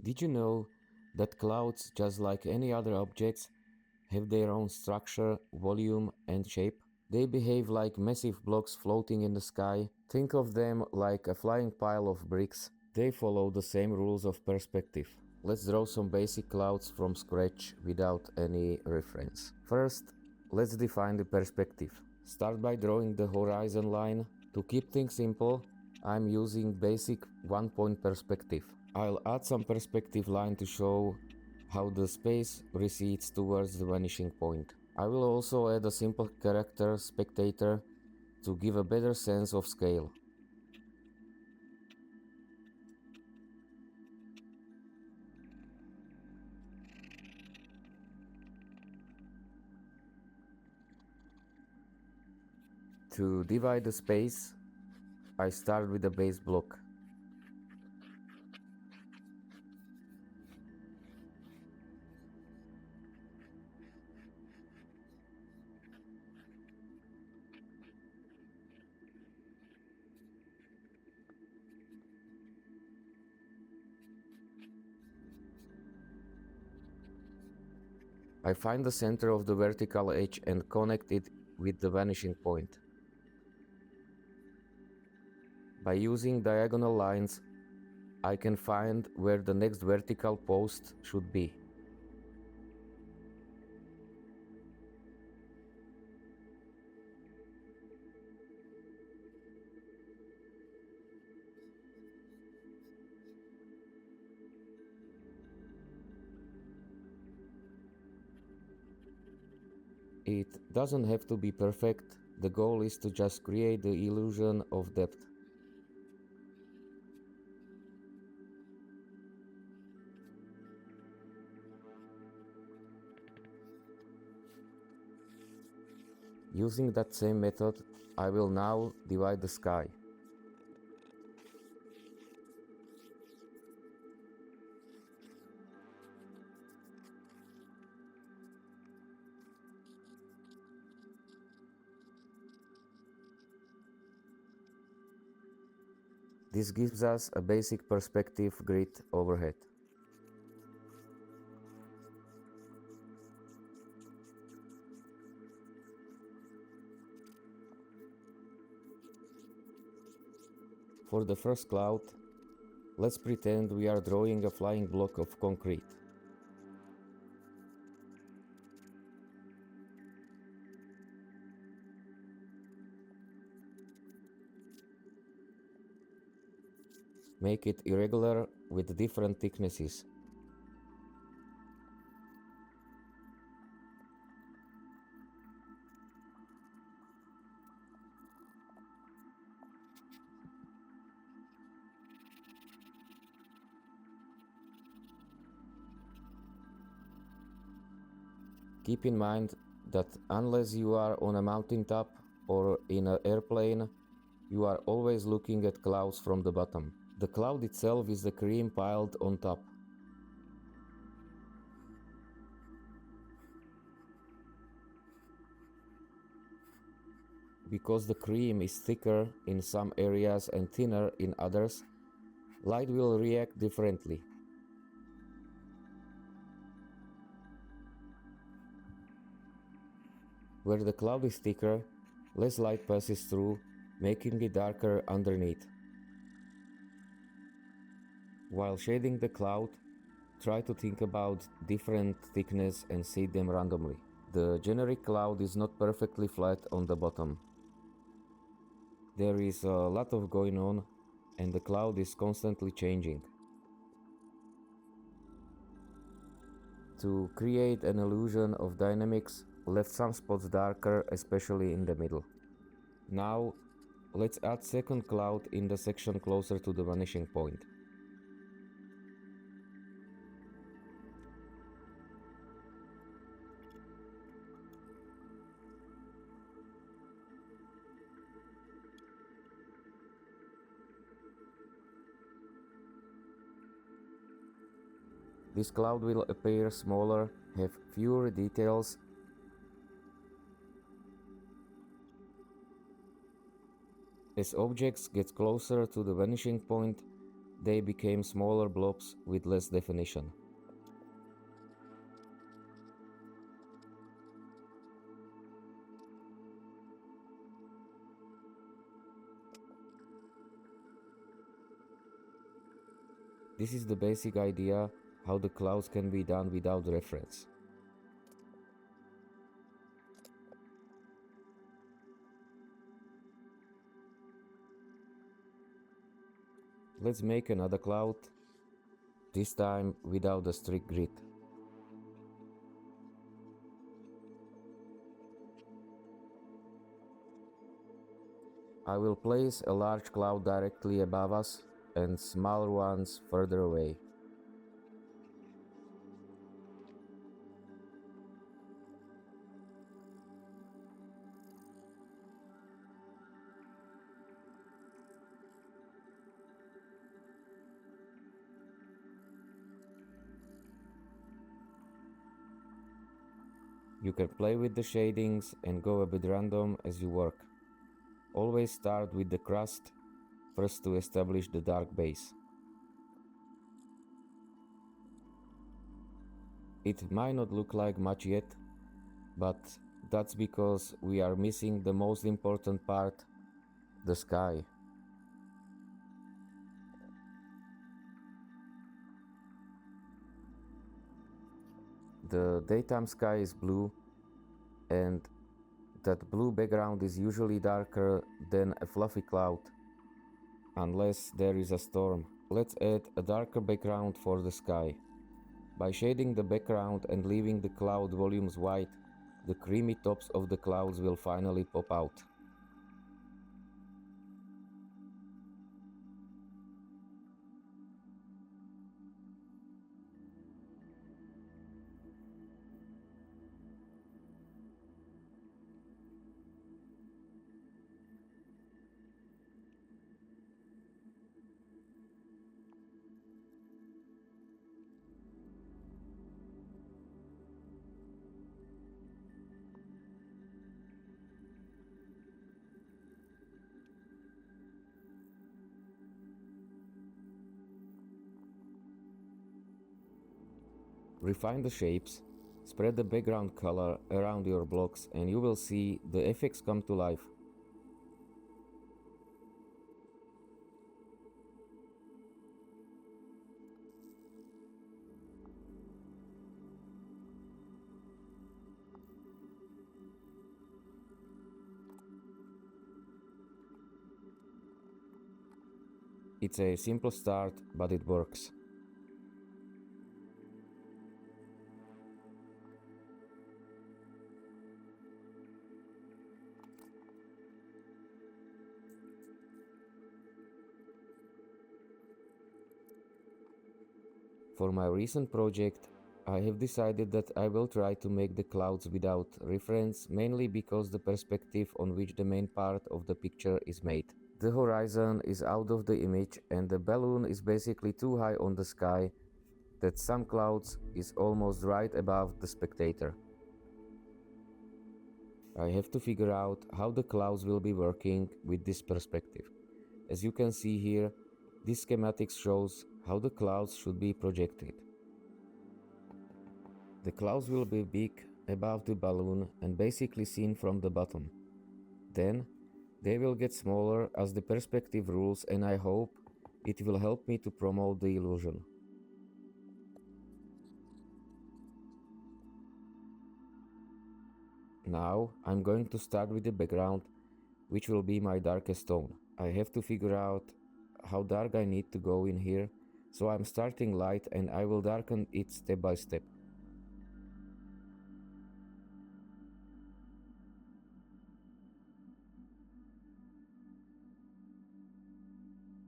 Did you know that clouds, just like any other objects, have their own structure, volume, and shape? They behave like massive blocks floating in the sky. Think of them like a flying pile of bricks. They follow the same rules of perspective. Let's draw some basic clouds from scratch without any reference. First, let's define the perspective. Start by drawing the horizon line. To keep things simple, I'm using basic one-point perspective. I'll add some perspective line to show how the space recedes towards the vanishing point. I will also add a simple character spectator to give a better sense of scale. To divide the space, I start with a base block. I find the center of the vertical edge and connect it with the vanishing point. By using diagonal lines, I can find where the next vertical post should be. It doesn't have to be perfect, the goal is to just create the illusion of depth. Using that same method, I will now divide the sky. This gives us a basic perspective grid overhead. For the first cloud, let's pretend we are drawing a flying block of concrete. Make it irregular with different thicknesses. Keep in mind that unless you are on a mountaintop or in an airplane, you are always looking at clouds from the bottom. The cloud itself is the cream piled on top. Because the cream is thicker in some areas and thinner in others, light will react differently. Where the cloud is thicker, less light passes through, making it darker underneath. While shading the cloud, try to think about different thickness and seed them randomly. The generic cloud is not perfectly flat on the bottom. There is a lot of going on, and the cloud is constantly changing. To create an illusion of dynamics, left some spots darker, especially in the middle. Now, let's add second cloud in the section closer to the vanishing point. This cloud will appear smaller, have fewer details. As objects get closer to the vanishing point, they became smaller blobs with less definition. This is the basic idea how the clouds can be done without reference. Let's make another cloud, this time without a strict grid. I will place a large cloud directly above us and smaller ones further away. You can play with the shadings and go a bit random as you work. Always start with the crust first to establish the dark base. It might not look like much yet, but that's because we are missing the most important part, the sky. The daytime sky is blue, and that blue background is usually darker than a fluffy cloud, unless there is a storm. Let's add a darker background for the sky. By shading the background and leaving the cloud volumes white, the creamy tops of the clouds will finally pop out. Refine the shapes, spread the background color around your blocks, and you will see the effects come to life. It's a simple start, but it works. For my recent project, I have decided that I will try to make the clouds without reference, mainly because the perspective on which the main part of the picture is made. The horizon is out of the image and the balloon is basically too high on the sky that some clouds is almost right above the spectator. I have to figure out how the clouds will be working with this perspective. As you can see here, this schematic shows how the clouds should be projected. The clouds will be big above the balloon and basically seen from the bottom. Then they will get smaller as the perspective rules, and I hope it will help me to promote the illusion. Now I'm going to start with the background, which will be my darkest tone. I have to figure out how dark I need to go in here, so I'm starting light and I will darken it step by step.